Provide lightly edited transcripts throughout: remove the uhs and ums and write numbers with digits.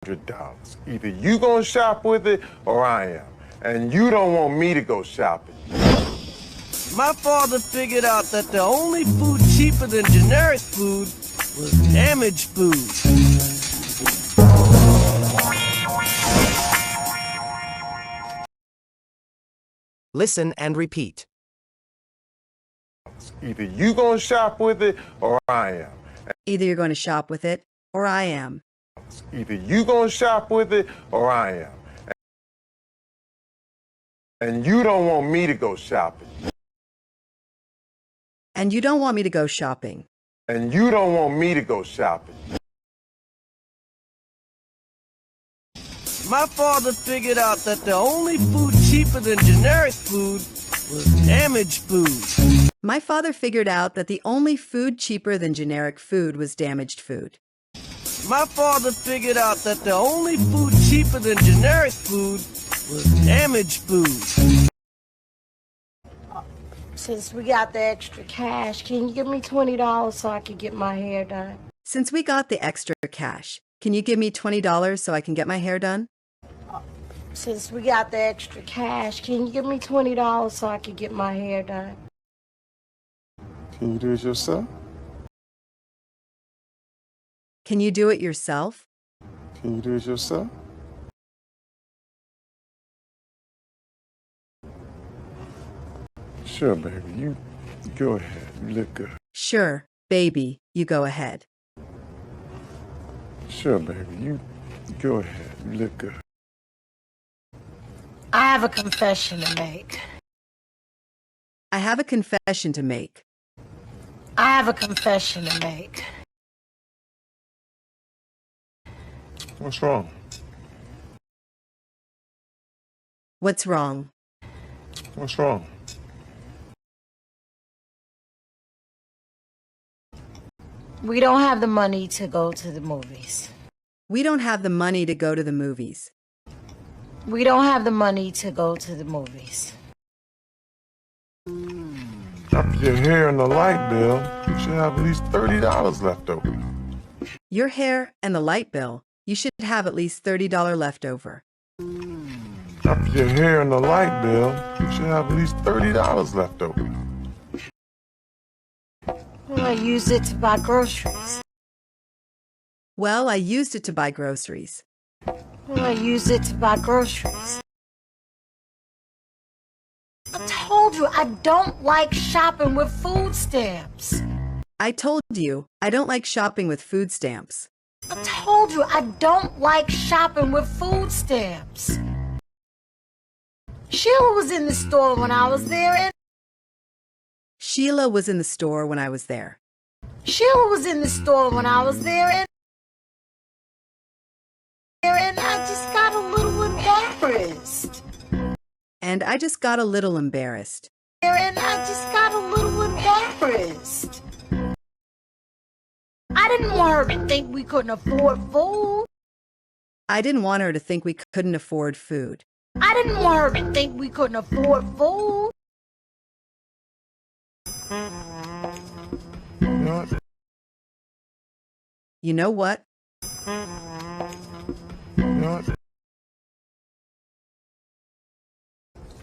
$100. Either you gonna shop with it or I am. And you don't want me to go shopping. My father figured out that the only food cheaper than generic food was damaged food. Listen and repeat. Either you gonna shop with it or I am. Either you're going to shop with it or I am. Either you gonna shop with it or I am. And you don't want me to go shopping. And you don't want me to go shopping. And you don't want me to go shopping. My father figured out that the only food cheaper than generic food was damaged food. My father figured out that the only food cheaper than generic food was damaged food. My father figured out that the only food cheaper than generic food was damaged food. Since we got the extra cash, can you give me $20 so I can get my hair done? Since we got the extra cash, can you give me $20 so I can get my hair done? Since we got the extra cash, can you give me $20 so I can get my hair done? Can you do it yourself? Can you do it yourself? Can you do it yourself? Sure, baby. You go ahead. You look good. Sure, baby, you go ahead. Sure, baby. You go ahead. You look good. I have a confession to make. I have a confession to make. I have a confession to make. What's wrong? What's wrong? What's wrong? We don't have the money to go to the movies. We don't have the money to go to the movies. We don't have the money to go to the movies. After your hair and the light bill, you should have at least $30 left over. Your hair and the light bill, you should have at least $30 left over. After your hair and the light bill, you should have at least $30 left over. Well, I used it to buy groceries. Well, I used it to buy groceries. Well, I used it to buy groceries. I told you I don't like shopping with food stamps. I told you, I don't like shopping with food stamps. I told you I don't like shopping with food stamps. Sheila was in the store when I was there and Sheila was in the store when I was there. Sheila was in the store when I was there and I just got a little embarrassed. And I just got a little embarrassed. And I just got a little embarrassed. I didn't want her to think we couldn't afford food. I didn't want her to think we couldn't afford food. I didn't want her to think we couldn't afford food. You know what? You know what? You know what?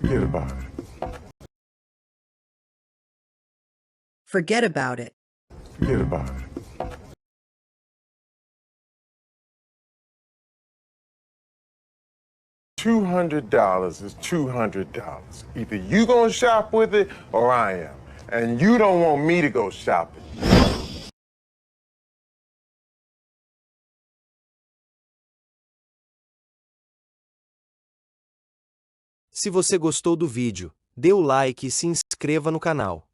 Forget about it. Forget about it. Forget about it. $200 is $200. Either you gonna shop with it or I am. And you don't want me to go shopping. Se você gostou do vídeo, dê o like e se inscreva no canal.